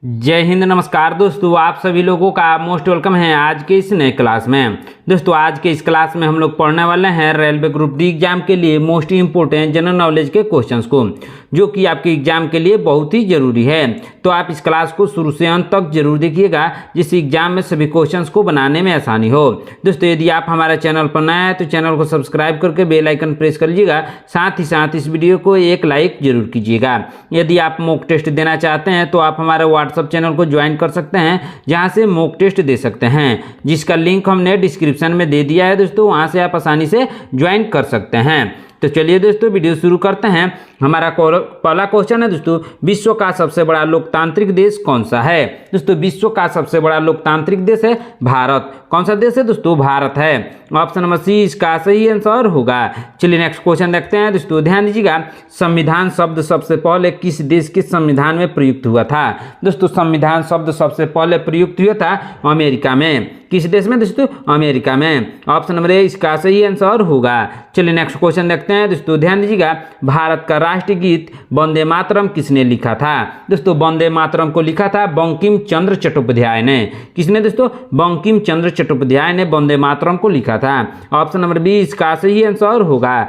जय हिंद। नमस्कार दोस्तों, आप सभी लोगों का मोस्ट वेलकम है आज के इस नए क्लास में। दोस्तों आज के इस क्लास में हम लोग पढ़ने वाले हैं रेलवे ग्रुप डी एग्जाम के लिए मोस्ट इंपोर्टेंट जनरल नॉलेज के क्वेश्चंस को, जो कि आपके एग्जाम के लिए बहुत ही जरूरी है। तो आप इस क्लास को शुरू से अंत तक जरूर देखिएगा, जिससे एग्जाम में सभी क्वेश्चंस को बनाने में आसानी हो। दोस्तों यदि आप हमारे चैनल पर नए हैं तो चैनल को सब्सक्राइब करके बेल आइकन प्रेस कर लीजिएगा। साथ ही साथ इस वीडियो को एक लाइक जरूर कीजिएगा। यदि आप मॉक टेस्ट देना चाहते हैं तो आप हमारे व्हाट्सएप चैनल को ज्वाइन कर सकते हैं, जहां से मॉक टेस्ट दे सकते हैं, जिसका लिंक हमने डिस्क्रिप्शन में दे दिया है। दोस्तों वहां से आप आसानी से ज्वाइन कर सकते हैं। तो चलिए दोस्तों वीडियो शुरू करते हैं। हमारा पहला क्वेश्चन है दोस्तों, विश्व का सबसे बड़ा लोकतांत्रिक देश कौन सा है? दोस्तों विश्व का सबसे बड़ा लोकतांत्रिक देश है भारत। कौन सा देश है दोस्तों? भारत है। ऑप्शन नंबर सी इसका सही आंसर होगा। चलिए नेक्स्ट क्वेश्चन देखते हैं। दोस्तों ध्यान दीजिएगा, संविधान शब्द सबसे पहले किस देश के संविधान में प्रयुक्त हुआ था? दोस्तों संविधान शब्द सबसे पहले प्रयुक्त हुआ था अमेरिका में। किस देश में दोस्तों? अमेरिका में। ऑप्शन नंबर ए इसका सही आंसर होगा। चलिए नेक्स्ट क्वेश्चन देखते हैं। दोस्तों ध्यान दीजिएगा, भारत का राष्ट्रीय गीत वंदे मातरम किसने लिखा था? दोस्तों वंदे मातरम को लिखा था बंकिम चंद्र चट्टोपाध्याय ने। किसने दोस्तों? बंकिम चंद्र चट्टोपाध्याय ने वंदे मातरम को लिखा था। ऑप्शन नंबर बी इसका सही आंसर होगा।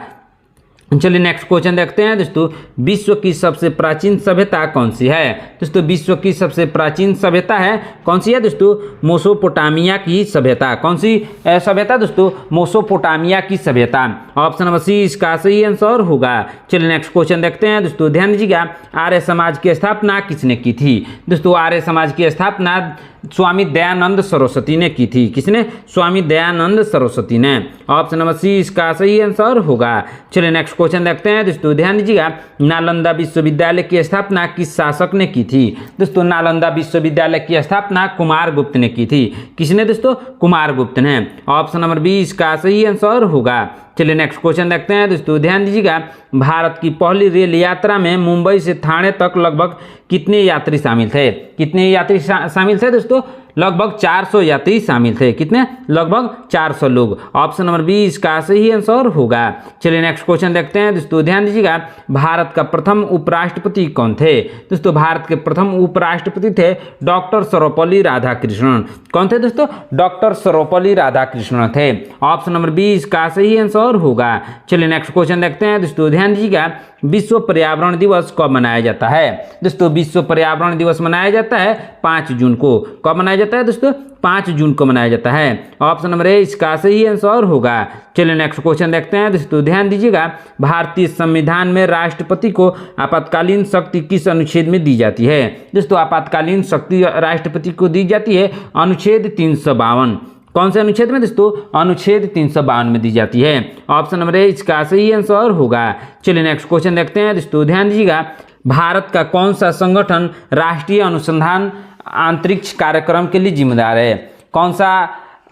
चलिए नेक्स्ट क्वेश्चन देखते हैं। दोस्तों विश्व की सबसे प्राचीन सभ्यता कौन सी है? दोस्तों विश्व की सबसे प्राचीन सभ्यता है कौन सी है दोस्तों? मेसोपोटामिया की सभ्यता। कौन सी सभ्यता दोस्तों? मेसोपोटामिया की सभ्यता। ऑप्शन नंबर सी इसका सही आंसर होगा। चलिए नेक्स्ट क्वेश्चन देखते हैं। दोस्तों ध्यान दीजिएगा, आर्य समाज की स्थापना किसने की थी? दोस्तों आर्य समाज की स्थापना स्वामी दयानंद सरस्वती ने की थी। किसने? स्वामी दयानंद सरस्वती ने। ऑप्शन नंबर सी इसका सही आंसर होगा। चलिए नेक्स्ट क्वेश्चन देखते हैं। दोस्तों ध्यान दीजिएगा, नालंदा विश्वविद्यालय की स्थापना किस शासक ने की थी? दोस्तों नालंदा विश्वविद्यालय की स्थापना कुमार गुप्त ने की थी। किसने दोस्तों? कुमार गुप्त ने। ऑप्शन नंबर बी इसका सही आंसर होगा। चलिए नेक्स्ट क्वेश्चन देखते हैं। दोस्तों ध्यान दीजिएगा, भारत की पहली रेल यात्रा में मुंबई से ठाणे तक लगभग कितने यात्री शामिल थे? कितने यात्री शामिल थे दोस्तों? लगभग 400 यात्री शामिल थे। कितने? लगभग 400 लोग। ऑप्शन नंबर बी इसका सही आंसर होगा। चलिए नेक्स्ट क्वेश्चन देखते हैं। दोस्तों ध्यान दीजिएगा, भारत का प्रथम उपराष्ट्रपति कौन थे? दोस्तों भारत के प्रथम उपराष्ट्रपति थे डॉक्टर सर्वपल्ली राधाकृष्णन। कौन थे दोस्तों? डॉक्टर सर्वपल्ली राधाकृष्णन थे। ऑप्शन नंबर बी इसका सही आंसर होगा। चलिए नेक्स्ट क्वेश्चन देखते हैं। दोस्तों ध्यान दीजिएगा, विश्व पर्यावरण दिवस कब मनाया जाता है? दोस्तों विश्व पर्यावरण दिवस मनाया जाता है 5 जून को। कब मनाया जाता है दोस्तों? 5 जून को मनाया जाता है। ऑप्शन नंबर ए इसका सही आंसर होगा। चलिए नेक्स्ट क्वेश्चन देखते हैं। दोस्तों ध्यान दीजिएगा, भारतीय संविधान में राष्ट्रपति को आपातकालीन शक्ति किस अनुच्छेद में दी जाती है? दोस्तों आपातकालीन शक्ति राष्ट्रपति को दी जाती है अनुच्छेद 352। कौन से अनुच्छेद में दोस्तों? अनुच्छेद 352 में दी जाती है। ऑप्शन नंबर ए इसका सही आंसर होगा। चलिए नेक्स्ट क्वेश्चन देखते हैं। दोस्तों ध्यान दीजिएगा, भारत का कौन सा संगठन राष्ट्रीय अनुसंधान अंतरिक्ष कार्यक्रम के लिए जिम्मेदार है? कौन सा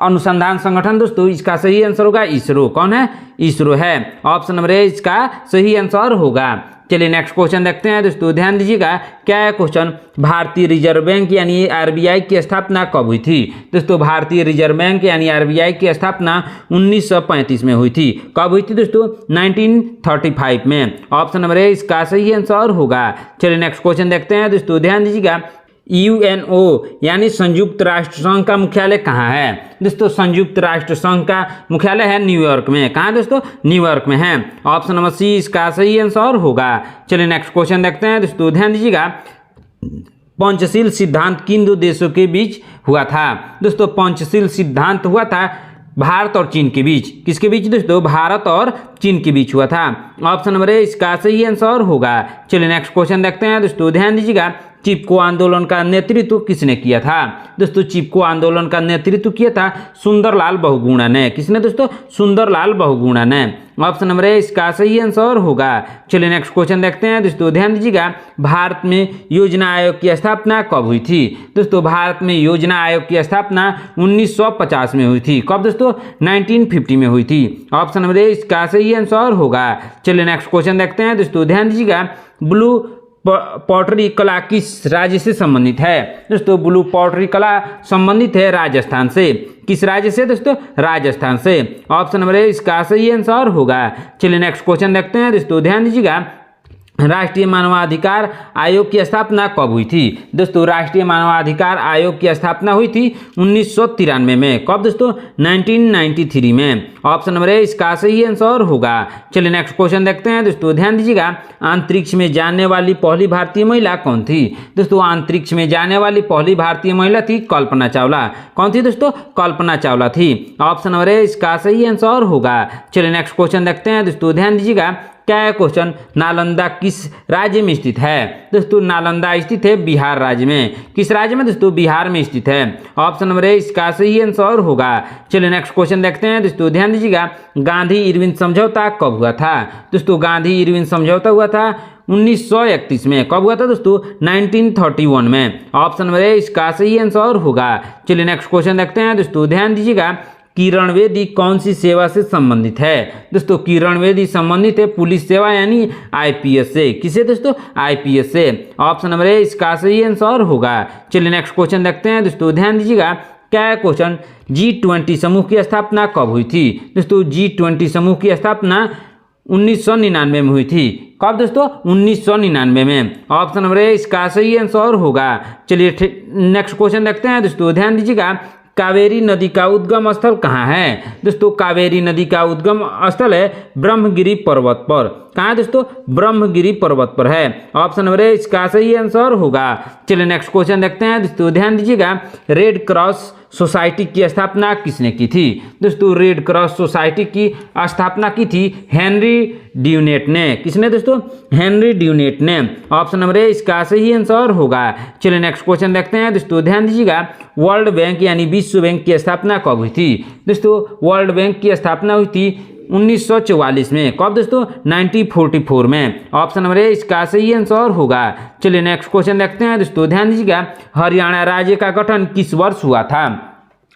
अनुसंधान संगठन दोस्तों? इसका सही आंसर होगा इसरो। कौन है? इसरो है। ऑप्शन नंबर ए इसका सही आंसर होगा। चलिए नेक्स्ट क्वेश्चन देखते हैं। दोस्तों ध्यान दीजिएगा, क्या है क्वेश्चन? भारतीय रिजर्व बैंक यानी आरबीआई की स्थापना कब हुई थी? दोस्तों भारतीय रिजर्व बैंक यानी आरबीआई की स्थापना 1935 में हुई थी। कब हुई थी दोस्तों? 1935 में। ऑप्शन नंबर ए इसका सही आंसर होगा। चलिए नेक्स्ट क्वेश्चन देखते हैं। दोस्तों ध्यान दीजिएगा, यूएनओ यानी संयुक्त राष्ट्र संघ का मुख्यालय कहाँ है? दोस्तों संयुक्त राष्ट्र संघ का मुख्यालय है न्यूयॉर्क में। कहाँ दोस्तों? न्यूयॉर्क में है। ऑप्शन नंबर सी इसका सही आंसर होगा। चलिए नेक्स्ट क्वेश्चन देखते हैं। दोस्तों ध्यान दीजिएगा, पंचशील सिद्धांत किन दो देशों के बीच हुआ था? दोस्तों पंचशील सिद्धांत हुआ था भारत और चीन के बीच। किसके बीच दोस्तों? भारत और चीन के बीच हुआ था। ऑप्शन नंबर ए इसका सही आंसर होगा। चलिए नेक्स्ट क्वेश्चन देखते हैं। दोस्तों ध्यान दीजिएगा, चिपको आंदोलन का नेतृत्व किसने किया था? दोस्तों चिपको आंदोलन का नेतृत्व किया था सुंदरलाल बहुगुणा ने। किसने दोस्तों? सुंदरलाल बहुगुणा ने। ऑप्शन नंबर ए इसका सही आंसर होगा। चलिए नेक्स्ट क्वेश्चन देखते हैं। दोस्तों ध्यान दीजिएगा, भारत में योजना आयोग की स्थापना कब हुई थी? दोस्तों भारत में योजना आयोग की स्थापना 1950 में हुई थी। कब दोस्तों? 1950 में हुई थी। ऑप्शन नंबर ए इसका सही आंसर होगा। चलिए नेक्स्ट क्वेश्चन देखते हैं। दोस्तों ध्यान दीजिएगा, ब्लू पॉटरी कला किस राज्य से संबंधित है? दोस्तों ब्लू पॉटरी कला संबंधित है राजस्थान से। किस राज्य से दोस्तों? राजस्थान से। ऑप्शन नंबर ए इसका सही आंसर होगा। चलिए नेक्स्ट क्वेश्चन देखते हैं। दोस्तों ध्यान दीजिएगा, राष्ट्रीय मानवाधिकार आयोग की स्थापना कब हुई थी? दोस्तों राष्ट्रीय मानवाधिकार आयोग की स्थापना हुई थी 1993 में। कब दोस्तों? 1993 में। ऑप्शन नंबर ए इसका सही आंसर होगा। चलिए नेक्स्ट क्वेश्चन देखते हैं दोस्तों, ध्यान दीजिएगा। अंतरिक्ष में जाने वाली पहली भारतीय महिला कौन थी? दोस्तों अंतरिक्ष में जाने वाली पहली भारतीय महिला थी कल्पना चावला। कौन थी दोस्तों? कल्पना चावला थी। ऑप्शन नंबर ए इसका सही आंसर होगा। चलिए नेक्स्ट क्वेश्चन देखते हैं दोस्तों, ध्यान दीजिएगा। क्या है क्वेश्चन? नालंदा किस राज्य में स्थित है? दोस्तों नालंदा स्थित है बिहार राज्य में। किस राज्य में दोस्तों? बिहार में स्थित है। ऑप्शन नंबर ए इसका सही आंसर होगा। चलिए नेक्स्ट क्वेश्चन देखते हैं दोस्तों, ध्यान दीजिएगा। गांधी इरविन समझौता कब हुआ था? दोस्तों गांधी इरविन समझौता हुआ था 1931 में। कब हुआ था दोस्तों? 1931 में। ऑप्शन नंबर ए इसका सही आंसर होगा। चलिए नेक्स्ट क्वेश्चन देखते हैं दोस्तों, ध्यान दीजिएगा। किरण बेदी कौन सी सेवा से संबंधित है? दोस्तों किरण बेदी संबंधित है पुलिस सेवा यानी आईपीएस से। किसे दोस्तों? आईपीएस से। ऑप्शन नंबर ए इसका सही आंसर होगा। चलिए नेक्स्ट क्वेश्चन देखते हैं दोस्तों, ध्यान दीजिएगा। क्या है क्वेश्चन? G20 समूह की स्थापना कब हुई थी? दोस्तों G20 समूह की स्थापना 1999 में हुई थी। कब दोस्तों? 1999 में। ऑप्शन नंबर ए इसका सही आंसर होगा। चलिए नेक्स्ट क्वेश्चन देखते हैं दोस्तों, ध्यान दीजिएगा। कावेरी नदी का उद्गम स्थल कहाँ है? दोस्तों कावेरी नदी का उद्गम स्थल है ब्रह्मगिरी पर्वत पर। कहाँ है दोस्तों? ब्रह्मगिरी पर्वत पर है। ऑप्शन नंबर ए इसका सही आंसर होगा। चलिए नेक्स्ट क्वेश्चन देखते हैं दोस्तों, ध्यान दीजिएगा। रेड क्रॉस सोसाइटी की स्थापना किसने की थी? दोस्तों रेड क्रॉस सोसाइटी की स्थापना की थी हेनरी ड्यूनेट ने। किसने दोस्तों? हेनरी ड्यूनेट ने। ऑप्शन नंबर ए इसका सही आंसर होगा। चलिए नेक्स्ट क्वेश्चन देखते हैं दोस्तों, ध्यान दीजिएगा। वर्ल्ड बैंक यानी विश्व बैंक की स्थापना कब हुई थी? दोस्तों वर्ल्ड बैंक की स्थापना हुई थी 1944 में। कब दोस्तों? 1944 में। ऑप्शन नंबर ए इसका सही आंसर होगा। चलिए नेक्स्ट क्वेश्चन देखते हैं दोस्तों, ध्यान दीजिएगा। हरियाणा राज्य का गठन किस वर्ष हुआ था?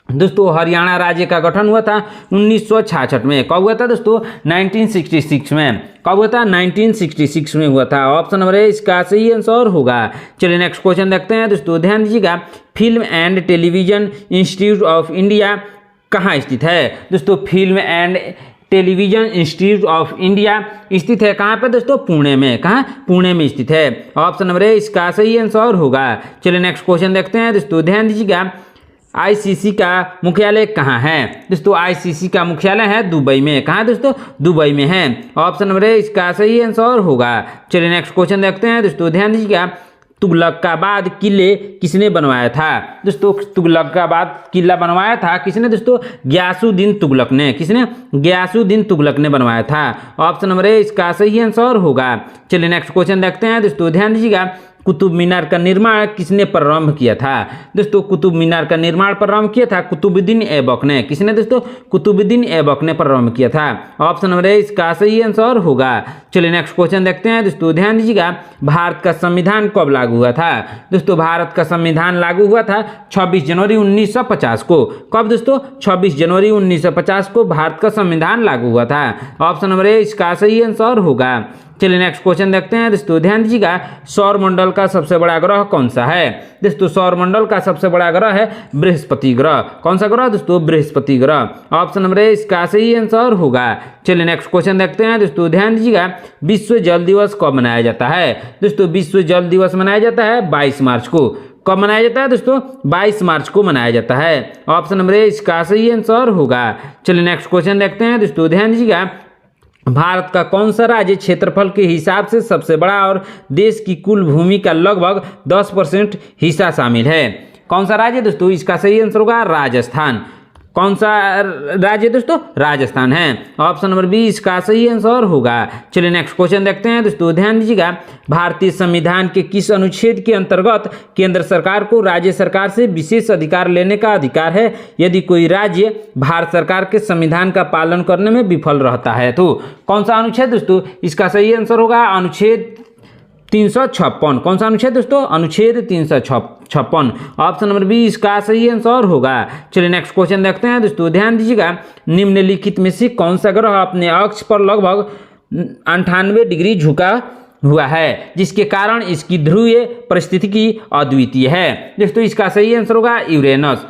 दोस्तों हरियाणा राज्य का गठन हुआ था 1966 में। कब हुआ था दोस्तों? 1966 में। कब हुआ था? 1966 में हुआ था। ऑप्शन नंबर ए इसका सही आंसर होगा। चलिए नेक्स्ट क्वेश्चन देखते हैं दोस्तों, ध्यान दीजिएगा। Film and television institute of India कहाँ स्थित है? दोस्तों film and television institute of India स्थित है कहाँ पे दोस्तों? पुणे में। कहाँ? पुणे में स्थित है। ऑप्शन नंबर ए इसका सही आंसर होगा। चलिए नेक्स्ट क्वेश्चन देखते हैं दोस्तों, ध्यान दीजिएगा। आईसीसी का मुख्यालय कहाँ है? दोस्तों आईसीसी का मुख्यालय है दुबई में। कहाँ दोस्तों? दुबई में है। ऑप्शन नंबर ए इसका सही आंसर होगा। चलिए नेक्स्ट क्वेश्चन देखते हैं दोस्तों, ध्यान दीजिएगा। तुगलकाबाद किले किसने बनवाया था? दोस्तों तुगलकाबाद किला बनवाया था किसने दोस्तों? गयासुद्दीन तुगलक ने। किसने? गयासुद्दीन तुगलक ने बनवाया था। ऑप्शन नंबर ए इसका सही आंसर होगा। चलिए नेक्स्ट क्वेश्चन देखते हैं दोस्तों, ध्यान दीजिएगा। कुतुब मीनार का निर्माण किसने प्रारंभ किया था? दोस्तों कुतुब मीनार का निर्माण प्रारंभ किया था कुतुबुद्दीन ऐबक ने। किसने दोस्तों? कुतुबुद्दीन ऐबक ने प्रारंभ किया था। ऑप्शन नंबर ए इसका सही आंसर होगा। चलिए नेक्स्ट क्वेश्चन देखते हैं दोस्तों, ध्यान दीजिएगा। भारत का संविधान कब लागू हुआ था? दोस्तों भारत का संविधान लागू हुआ था 26 जनवरी 1950 को। कब दोस्तों? 26 जनवरी 1950 को भारत का संविधान लागू हुआ था। ऑप्शन नंबर ए इसका सही आंसर होगा। चलिए नेक्स्ट क्वेश्चन देखते हैं दोस्तों, ध्यान दीजिएगा। सौर मंडल का सबसे बड़ा ग्रह कौन सा है? दोस्तों सौर मंडल का सबसे बड़ा ग्रह है बृहस्पति ग्रह। कौन सा ग्रह दोस्तों? बृहस्पति ग्रह। ऑप्शन नंबर ए इसका सही आंसर होगा। चलिए नेक्स्ट क्वेश्चन देखते हैं दोस्तों, ध्यान दीजिएगा। विश्व जल दिवस कब मनाया जाता है? दोस्तों विश्व जल दिवस मनाया जाता है 22 मार्च को। कब मनाया जाता है दोस्तों? 22 मार्च को मनाया जाता है। ऑप्शन नंबर ए इसका सही आंसर होगा। चलिए नेक्स्ट क्वेश्चन देखते हैं दोस्तों, ध्यान दीजिएगा। भारत का कौन सा राज्य क्षेत्रफल के हिसाब से सबसे बड़ा और देश की कुल भूमि का लगभग 10% हिस्सा शामिल है? कौन सा राज्य दोस्तों? इसका सही आंसर होगा राजस्थान। कौन सा राज्य दोस्तों? राजस्थान है। ऑप्शन नंबर बी इसका सही आंसर होगा। चलिए नेक्स्ट क्वेश्चन देखते हैं दोस्तों, ध्यान दीजिएगा। भारतीय संविधान के किस अनुच्छेद के अंतर्गत केंद्र सरकार को राज्य सरकार से विशेष अधिकार लेने का अधिकार है यदि कोई राज्य भारत सरकार के संविधान का पालन करने में विफल रहता है? तो कौन सा अनुच्छेद दोस्तों? इसका सही आंसर होगा अनुच्छेद 356। कौन सा अनुच्छेद दोस्तों? अनुच्छेद 356। ऑप्शन नंबर बी इसका सही आंसर होगा। चलिए नेक्स्ट क्वेश्चन देखते हैं दोस्तों, ध्यान दीजिएगा। निम्नलिखित में से कौन सा ग्रह अपने अक्ष पर लगभग 98 डिग्री झुका हुआ है जिसके कारण इसकी ध्रुवीय परिस्थिति अद्वितीय है? दोस्तों इसका सही आंसर होगा यूरेनस।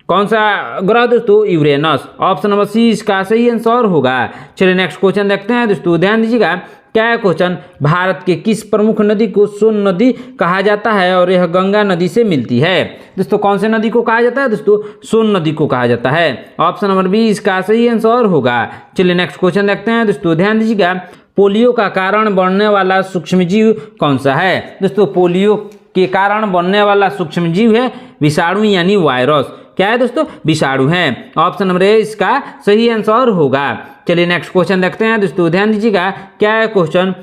कौन सा ग्रह दोस्तों? यूरेनस। ऑप्शन नंबर सी इसका सही आंसर होगा। चलिए नेक्स्ट क्वेश्चन देखते हैं दोस्तों, ध्यान दीजिएगा। क्या है क्वेश्चन, भारत के किस प्रमुख नदी को सोन नदी कहा जाता है और यह गंगा नदी से मिलती है। दोस्तों कौन से नदी को कहा जाता है दोस्तों, सोन नदी को कहा जाता है। ऑप्शन नंबर बी इसका सही आंसर होगा। चलिए नेक्स्ट क्वेश्चन देखते हैं दोस्तों, ध्यान दीजिएगा, पोलियो का कारण बनने वाला सूक्ष्मजीव कौन सा है। दोस्तों पोलियो के कारण बनने वाला सूक्ष्मजीव है विषाणु यानी वायरस। क्या है दोस्तों, विषाणु है। ऑप्शन नंबर ए इसका सही आंसर होगा। चलिए नेक्स्ट क्वेश्चन देखते हैं दोस्तों, ध्यान दीजिएगा, क्या है क्वेश्चन,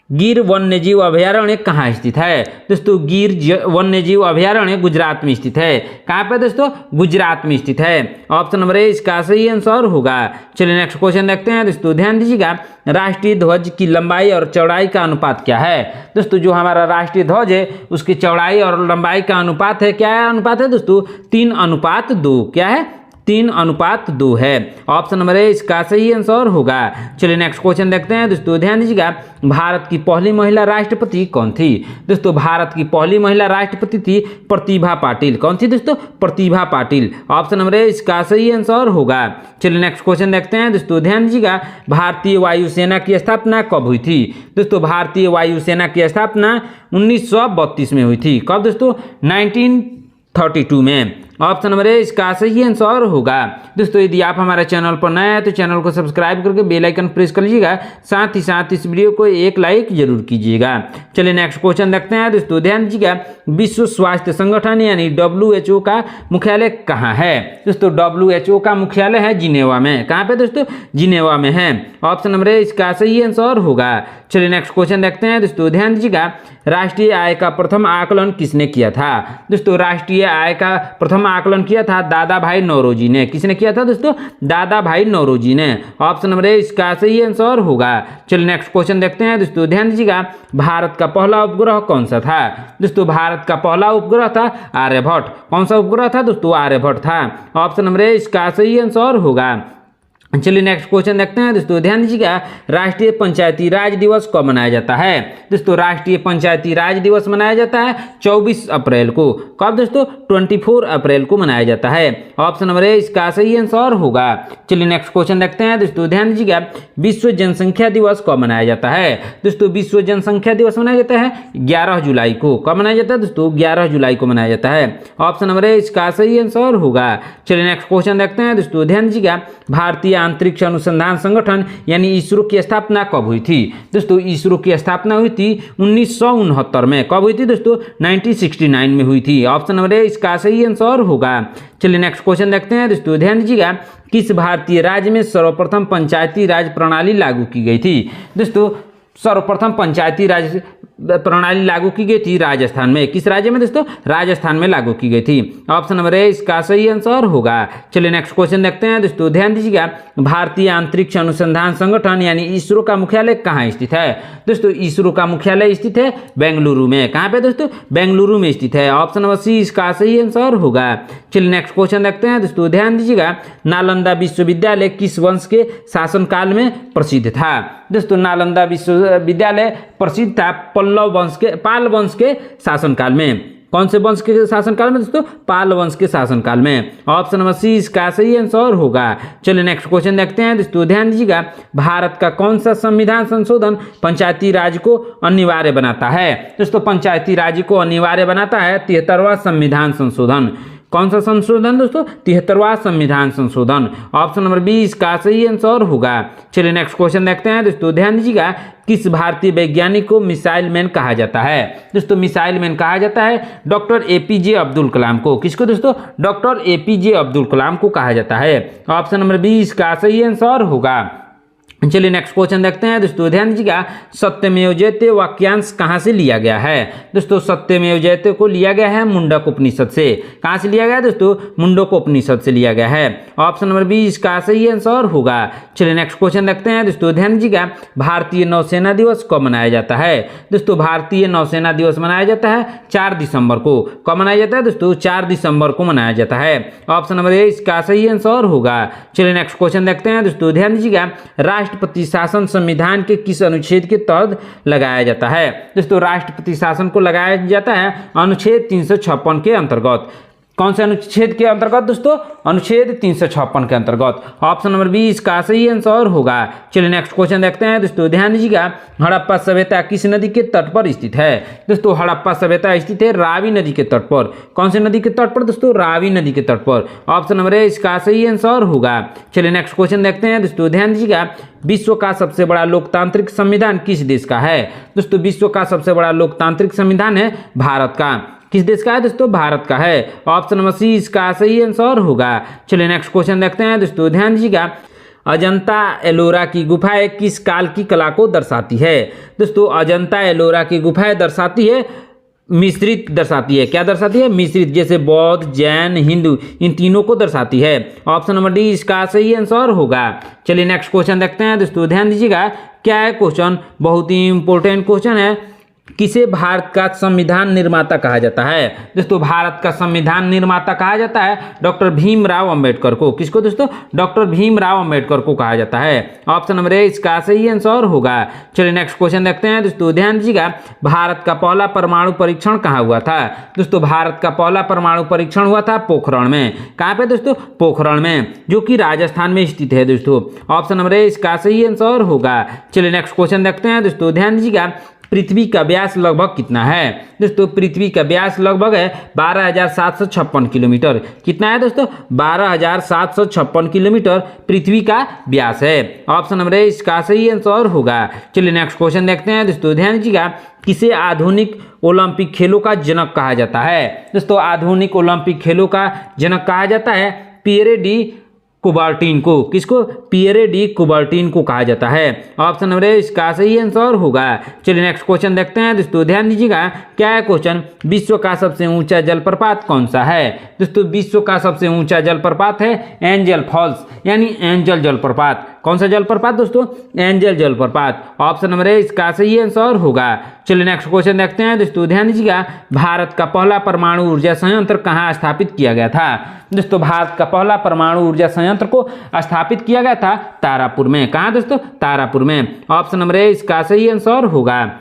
गिर वन्यजीव अभयारण्य कहाँ स्थित है। दोस्तों गिर वन्यजीव अभयारण्य गुजरात में स्थित है। कहाँ पे दोस्तों, गुजरात में स्थित है। ऑप्शन नंबर ए इसका सही आंसर होगा। चलिए नेक्स्ट क्वेश्चन देखते हैं दोस्तों, ध्यान दीजिएगा, राष्ट्रीय ध्वज की लंबाई और चौड़ाई का अनुपात क्या है। दोस्तों जो हमारा राष्ट्रीय ध्वज है उसकी चौड़ाई और लंबाई का अनुपात है, क्या है अनुपात है दोस्तों, 3:2। क्या है, 3:2 है। ऑप्शन नंबर ए इसका सही आंसर होगा। चलिए नेक्स्ट क्वेश्चन देखते हैं दोस्तों, ध्यान दीजिएगा, भारत की पहली महिला राष्ट्रपति कौन थी। दोस्तों भारत की पहली महिला राष्ट्रपति थी प्रतिभा पाटिल। कौन थी दोस्तों, Pratibha Patil. Option number A इसका सही आंसर होगा। चलिए नेक्स्ट क्वेश्चन देखते हैं दोस्तों, ध्यान दीजिएगा, भारतीय वायुसेना की स्थापना कब हुई थी। दोस्तों भारतीय वायुसेना की स्थापना 1932 में हुई थी। कब दोस्तों, 1932 में। ऑप्शन नंबर ए इसका सही आंसर होगा। दोस्तों यदि आप हमारे चैनल पर नए हैं तो चैनल को सब्सक्राइब करके बेल आइकन प्रेस कर लीजिएगा, साथ ही साथ इस वीडियो को एक लाइक जरूर कीजिएगा। चलिए नेक्स्ट क्वेश्चन देखते हैं दोस्तों, ध्यान दीजिएगा, विश्व स्वास्थ्य संगठन यानी WHO का मुख्यालय कहाँ है। दोस्तों WHO का मुख्यालय है जिनेवा में। कहाँ पे दोस्तों, जिनेवा में है। ऑप्शन नंबर ए इसका सही आंसर होगा। चलिए नेक्स्ट क्वेश्चन देखते हैं दोस्तों, ध्यान दीजिएगा, राष्ट्रीय आय का प्रथम आकलन किसने किया था। दोस्तों राष्ट्रीय आय का प्रथम आकलन किया था दादा भाई नौरोजी ने। किसने किया था दोस्तों, दादा भाई नौरोजी ने। ऑप्शन नंबर ए इसका सही आंसर होगा। चलिए नेक्स्ट क्वेश्चन देखते हैं दोस्तों, ध्यान दीजिएगा, भारत का पहला उपग्रह कौन सा था। दोस्तों भारत का पहला उपग्रह था आर्यभट्ट। कौन सा उपग्रह था दोस्तों, आर्यभट्ट था। ऑप्शन नंबर ए इसका सही आंसर होगा। चलिए नेक्स्ट क्वेश्चन देखते हैं दोस्तों, ध्यान दीजिएगा, राष्ट्रीय पंचायती राज दिवस कब मनाया जाता है। दोस्तों राष्ट्रीय पंचायती राज दिवस मनाया जाता है 24 अप्रैल को। कब दोस्तों, 24 अप्रैल को मनाया जाता है। ऑप्शन नंबर ए इसका सही आंसर होगा। चलिए नेक्स्ट क्वेश्चन देखते हैं दोस्तों, ध्यान दीजिएगा, विश्व जनसंख्या दिवस कब मनाया जाता है। दोस्तों विश्व जनसंख्या दिवस मनाया जाता है 11 जुलाई को। कब मनाया जाता है दोस्तों, 11 जुलाई को मनाया जाता है। ऑप्शन नंबर ए इसका सही आंसर होगा। चलिए नेक्स्ट क्वेश्चन देखते हैं दोस्तों, ध्यान दीजिएगा, भारतीय अंतरिक्ष अनुसंधान संगठन यानी इसरो की स्थापना कब हुई थी। दोस्तों इसरो की स्थापना हुई थी 1969 में। कब हुई थी दोस्तों, 1969 में हुई थी। ऑप्शन नंबर ए इसका सही आंसर होगा। चलिए नेक्स्ट क्वेश्चन देखते हैं दोस्तों, ध्यान दीजिएगा, किस भारतीय राज्य में सर्वप्रथम पंचायती राज प्रणाली लागू की गई थी। दोस्तों सर्वप्रथम पंचायती राज प्रणाली लागू की गई थी राजस्थान में। किस राज्य में दोस्तों, राजस्थान में लागू की गई थी। ऑप्शन नंबर ए इसका सही आंसर होगा। चलिए नेक्स्ट क्वेश्चन देखते हैं दोस्तों, ध्यान दीजिएगा, भारतीय अंतरिक्ष अनुसंधान संगठन यानी इसरो का मुख्यालय कहाँ स्थित है। दोस्तों इसरो का मुख्यालय स्थित है बेंगलुरु में। कहाँ पे दोस्तों, बेंगलुरु में स्थित है। ऑप्शन नंबर सी इसका सही आंसर होगा। चलिए नेक्स्ट क्वेश्चन देखते हैं दोस्तों, ध्यान दीजिएगा, नालंदा विश्वविद्यालय किस वंश के शासनकाल में प्रसिद्ध था। दोस्तों नालंदा विश्वविद्यालय प्रसिद्ध था पाल वंश के शासनकाल में। कौन से वंश के शासनकाल में दोस्तों, पाल वंश के शासनकाल में। ऑप्शन नंबर सी इसका सही आंसर होगा। चलिए नेक्स्ट क्वेश्चन देखते हैं दोस्तों, ध्यान दीजिएगा, भारत का कौन सा संविधान संशोधन पंचायती राज को अनिवार्य बनाता है। दोस्तों पंचायती राज को अनिवार्य बनाता है 73वां संविधान संशोधन। कौन सा संशोधन दोस्तों, 73वां संविधान संशोधन। ऑप्शन नंबर बी इसका सही आंसर होगा। चलिए नेक्स्ट क्वेश्चन देखते हैं दोस्तों, ध्यान दीजिएगा, किस भारतीय वैज्ञानिक को मिसाइल मैन कहा जाता है। दोस्तों मिसाइल मैन कहा जाता है डॉक्टर APJ अब्दुल कलाम को। किसको दोस्तों, डॉक्टर APJ अब्दुल कलाम को कहा जाता है। ऑप्शन नंबर बी इसका सही आंसर होगा। चलिए नेक्स्ट क्वेश्चन देखते हैं दोस्तों, ध्यान दीजिएगा, सत्यमेव जयते वाक्यांश कहाँ से लिया गया है। दोस्तों सत्यमेव जयते को लिया गया है मुंडक उपनिषद से। कहाँ से लिया गया है दोस्तों, मुंडक उपनिषद से लिया गया है। ऑप्शन नंबर बी इसका सही आंसर होगा। चलिए नेक्स्ट क्वेश्चन देखते हैं दोस्तों, ध्यान दीजिएगा, भारतीय नौसेना दिवस कब मनाया जाता है। दोस्तों भारतीय नौसेना दिवस मनाया जाता है 4 दिसंबर को। कब मनाया जाता है दोस्तों, 4 दिसंबर को मनाया जाता है। ऑप्शन नंबर ए इसका सही आंसर होगा। चलिए नेक्स्ट क्वेश्चन देखते हैं दोस्तों, ध्यान दीजिएगा, राष्ट्रपति शासन संविधान के किस अनुच्छेद के तहत लगाया जाता है। दोस्तों राष्ट्रपति शासन को लगाया जाता है अनुच्छेद 356 के अंतर्गत। कौन से अनुच्छेद के अंतर्गत दोस्तों? अनुच्छेद 356 के अंतर्गत। ऑप्शन नंबर बी इसका सही आंसर होगा। चलिए नेक्स्ट क्वेश्चन देखते हैं दोस्तों, ध्यान दीजिएगा। हड़प्पा सभ्यता किस नदी के तट पर स्थित है? दोस्तों हड़प्पा सभ्यता स्थित है रावी नदी के तट पर। कौन सी नदी के तट पर दोस्तों? रावी नदी के तट पर। ऑप्शन नंबर ए इसका सही आंसर होगा। चलिए नेक्स्ट क्वेश्चन देखते हैं दोस्तों, ध्यान दीजिएगा। विश्व का सबसे बड़ा लोकतांत्रिक संविधान किस देश का है? दोस्तों विश्व का सबसे बड़ा लोकतांत्रिक संविधान है भारत का। किस देश का है दोस्तों? भारत का है। ऑप्शन नंबर सी इसका सही आंसर होगा। चलिए नेक्स्ट क्वेश्चन देखते हैं दोस्तों, ध्यान दीजिएगा। अजंता एलोरा की गुफाएं किस काल की कला को दर्शाती है? दोस्तों अजंता एलोरा की गुफाएं दर्शाती है मिश्रित दर्शाती है। क्या दर्शाती है? मिश्रित, जैसे बौद्ध, जैन, हिंदू, इन तीनों को दर्शाती है। ऑप्शन नंबर डी इसका सही आंसर होगा। चलिए नेक्स्ट क्वेश्चन देखते हैं दोस्तों, ध्यान दीजिएगा। क्या है क्वेश्चन? बहुत ही इंपॉर्टेंट क्वेश्चन है। किसे भारत का संविधान निर्माता कहा जाता है? दोस्तों भारत का संविधान निर्माता कहा जाता है डॉक्टर भीमराव अंबेडकर को। किसको दोस्तों? डॉक्टर भीमराव अंबेडकर को कहा जाता है। ऑप्शन नंबर ए इसका सही आंसर होगा। चलिए नेक्स्ट क्वेश्चन देखते हैं दोस्तों, ध्यान दीजिएगा। भारत का पहला परमाणु परीक्षण कहाँ हुआ था? दोस्तों भारत का पहला परमाणु परीक्षण हुआ था पोखरण में। कहाँ पे दोस्तों? पोखरण में, जो कि राजस्थान में स्थित है दोस्तों। ऑप्शन नंबर ए इसका सही आंसर होगा। चलिए नेक्स्ट क्वेश्चन देखते हैं दोस्तों, ध्यान दीजिएगा। पृथ्वी का व्यास लगभग कितना है? दोस्तों पृथ्वी का व्यास लगभग है 12,756 किलोमीटर। कितना है दोस्तों? 12,756 किलोमीटर पृथ्वी का व्यास है। ऑप्शन नंबर ए इसका सही आंसर होगा। चलिए नेक्स्ट क्वेश्चन देखते हैं दोस्तों, ध्यान दीजिएगा। किसे आधुनिक ओलंपिक खेलों का जनक कहा जाता है? दोस्तों आधुनिक ओलंपिक खेलों का जनक कहा जाता है पियरे डी कुबर्टिन को। किसको? पियरे डी कुबर्टिन को कहा जाता है। ऑप्शन नंबर ए इसका सही आंसर होगा। चलिए नेक्स्ट क्वेश्चन देखते हैं दोस्तों, ध्यान दीजिएगा। क्या है क्वेश्चन? विश्व का सबसे ऊंचा जलप्रपात कौन सा है? दोस्तों विश्व का सबसे ऊंचा जलप्रपात है एंजल फॉल्स, यानी एंजल जलप्रपात। कौन सा जलप्रपात दोस्तों? एंजल जलप्रपात। ऑप्शन नंबर ए इसका सही आंसर होगा। चलिए नेक्स्ट क्वेश्चन देखते हैं दोस्तों, ध्यान दीजिएगा। भारत का पहला परमाणु ऊर्जा संयंत्र कहाँ स्थापित किया गया था? दोस्तों भारत का पहला परमाणु ऊर्जा संयंत्र को स्थापित किया गया था तारापुर में। कहाँ दोस्तों? तारापुर में। ऑप्शन नंबर ए इसका सही आंसर होगा।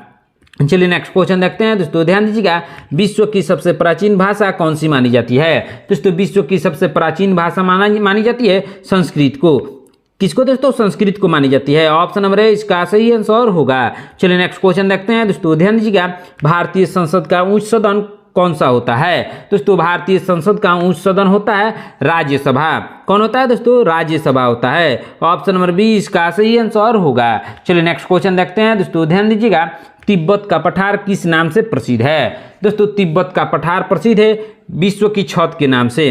चलिए नेक्स्ट क्वेश्चन देखते हैं दोस्तों, ध्यान दीजिएगा। विश्व की सबसे प्राचीन भाषा कौन सी मानी जाती है? दोस्तों विश्व की सबसे प्राचीन भाषा मानी जाती है संस्कृत को। किसको दोस्तों? संस्कृत को मानी जाती है। ऑप्शन नंबर ए इसका सही आंसर होगा। चलिए नेक्स्ट क्वेश्चन देखते हैं दोस्तों, ध्यान दीजिएगा। भारतीय संसद का उच्च सदन कौन सा होता है? दोस्तों भारतीय संसद का उच्च सदन होता है राज्यसभा। कौन होता है दोस्तों? राज्यसभा होता है। ऑप्शन नंबर बी इसका सही आंसर होगा। चलिए नेक्स्ट क्वेश्चन देखते हैं दोस्तों, ध्यान दीजिएगा। तिब्बत का पठार किस नाम से प्रसिद्ध है? दोस्तों तिब्बत का पठार प्रसिद्ध है विश्व की छत के नाम से।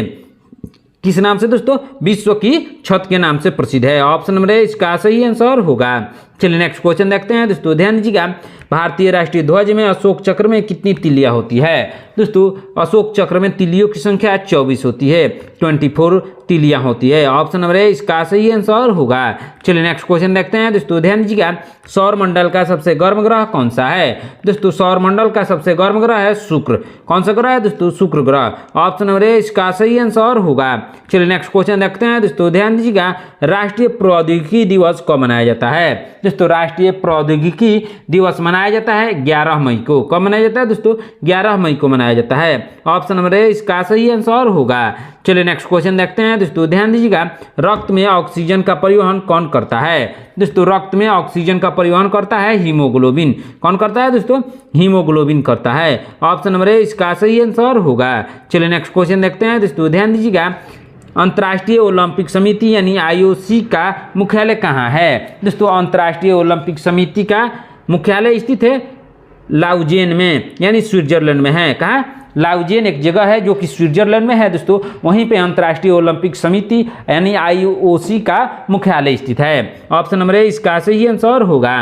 किस नाम से दोस्तों? विश्व की छत के नाम से प्रसिद्ध है। ऑप्शन नंबर ए इसका सही आंसर होगा। चलिए नेक्स्ट क्वेश्चन देखते हैं दोस्तों, ध्यान दीजिएगा। भारतीय राष्ट्रीय ध्वज में अशोक चक्र में कितनी तिलियां होती है? दोस्तों अशोक चक्र में तिलियों की संख्या 24 होती है, 24 तिलियां होती है। ऑप्शन नंबर ए इसका सही आंसर होगा। चलिए नेक्स्ट क्वेश्चन देखते हैं दोस्तों, ध्यान दीजिएगा। सौर मंडल का सबसे गर्म ग्रह कौन सा है? दोस्तों सौर मंडल का सबसे गर्म ग्रह है शुक्र। कौन सा ग्रह है दोस्तों? शुक्र ग्रह। ऑप्शन नंबर ए इसका सही आंसर होगा। चलिए नेक्स्ट क्वेश्चन देखते हैं दोस्तों, ध्यान दीजिएगा। राष्ट्रीय प्रौद्योगिकी दिवस कब मनाया जाता है? दोस्तों राष्ट्रीय प्रौद्योगिकी दिवस मनाया जाता है 11 मई को। कब मनाया जाता है दोस्तों? 11 मई को मनाया जाता है। ऑप्शन नंबर ए इसका सही आंसर होगा। चलिए नेक्स्ट क्वेश्चन देखते हैं दोस्तों, ध्यान दीजिएगा। रक्त में ऑक्सीजन का परिवहन कौन करता है? दोस्तों रक्त में ऑक्सीजन का परिवहन करता है हीमोग्लोबिन। कौन करता है दोस्तों? हीमोग्लोबिन करता है। ऑप्शन नंबर ए इसका सही आंसर होगा। चलिए नेक्स्ट क्वेश्चन देखते हैं दोस्तों, ध्यान दीजिएगा। अंतर्राष्ट्रीय ओलंपिक समिति यानी IOC का मुख्यालय कहाँ है? दोस्तों अंतर्राष्ट्रीय ओलंपिक समिति का मुख्यालय स्थित है लाउजेन में, यानी स्विट्जरलैंड में है। कहाँ? लाउजेन एक जगह है जो कि स्विट्जरलैंड में है दोस्तों। वहीं पे अंतर्राष्ट्रीय ओलंपिक समिति यानी IOC का मुख्यालय स्थित है। ऑप्शन नंबर ए इसका सही आंसर होगा।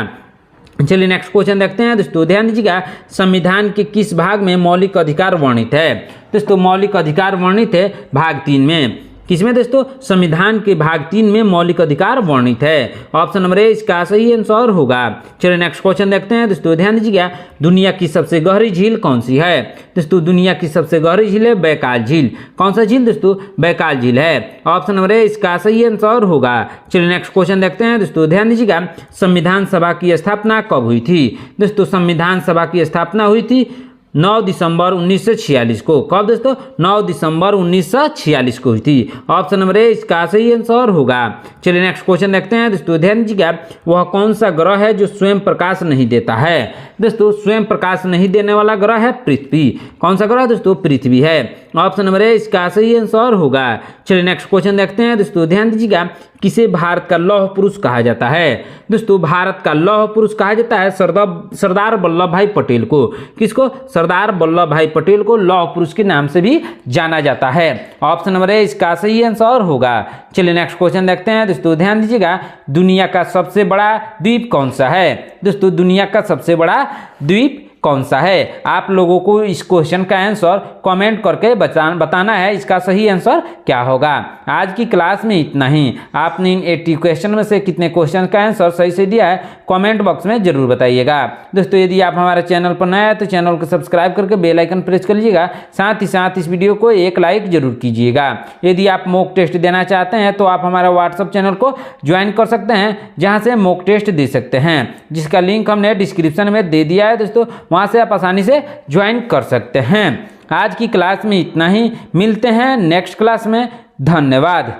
चलिए नेक्स्ट क्वेश्चन देखते हैं दोस्तों, ध्यान दीजिएगा। संविधान के किस भाग में मौलिक अधिकार वर्णित है? दोस्तों मौलिक अधिकार वर्णित है भाग 3 में। किसमें दोस्तों? संविधान के भाग 3 में मौलिक अधिकार वर्णित है। ऑप्शन नंबर ए इसका सही आंसर होगा। चलिए नेक्स्ट क्वेश्चन देखते हैं दोस्तों, ध्यान दीजिएगा। दुनिया की सबसे गहरी झील कौन सी है? दोस्तों दुनिया की सबसे गहरी झील है बैकाल झील। कौन सा झील दोस्तों? बैकाल झील है। ऑप्शन नंबर ए इसका सही आंसर होगा। चलिए नेक्स्ट क्वेश्चन देखते हैं दोस्तों, ध्यान दीजिएगा। संविधान सभा की स्थापना कब हुई थी? दोस्तों संविधान सभा की स्थापना हुई थी 9 दिसंबर 1946 को। कब दोस्तों? 9 दिसंबर 1946 को हुई थी। ऑप्शन नंबर ए इसका सही आंसर होगा। चलिए नेक्स्ट क्वेश्चन देखते हैं दोस्तों, ध्यान दीजिएगा। वह कौन सा ग्रह है जो स्वयं प्रकाश नहीं देता है? दोस्तों स्वयं प्रकाश नहीं देने वाला ग्रह है पृथ्वी। कौन सा ग्रह दोस्तों? पृथ्वी है। ऑप्शन नंबर ए इसका सही आंसर होगा। चलिए नेक्स्ट क्वेश्चन देखते हैं दोस्तों, ध्यान दीजिएगा। किसे भारत का लौह पुरुष कहा जाता है? दोस्तों भारत का लौह पुरुष कहा जाता है सरदार वल्लभ भाई पटेल को। किसको? सरदार वल्लभ भाई पटेल को लौह पुरुष के नाम से भी जाना जाता है। ऑप्शन नंबर ए इसका सही आंसर होगा। चलिए नेक्स्ट क्वेश्चन देखते हैं दोस्तों, ध्यान दीजिएगा। दुनिया का सबसे बड़ा द्वीप कौन सा है? दोस्तों दुनिया का सबसे बड़ा द्वीप कौन सा है? आप लोगों को इस क्वेश्चन का आंसर कमेंट करके बताना है, इसका सही आंसर क्या होगा। आज की क्लास में इतना ही। आपने इन 80 क्वेश्चन में से कितने क्वेश्चन का आंसर सही से दिया है कमेंट बॉक्स में जरूर बताइएगा। दोस्तों यदि आप हमारे चैनल पर नए हैं तो चैनल को सब्सक्राइब करके बेल आइकन प्रेस कर लीजिएगा। साथ ही साथ इस वीडियो को एक लाइक जरूर कीजिएगा। यदि आप मॉक टेस्ट देना चाहते हैं तो आप हमारे व्हाट्सएप चैनल को ज्वाइन कर सकते हैं, जहाँ से मॉक टेस्ट दे सकते हैं, जिसका लिंक हमने डिस्क्रिप्शन में दे दिया है दोस्तों। वहाँ से आप आसानी से ज्वाइन कर सकते हैं। आज की क्लास में इतना ही। मिलते हैं नेक्स्ट क्लास में। धन्यवाद।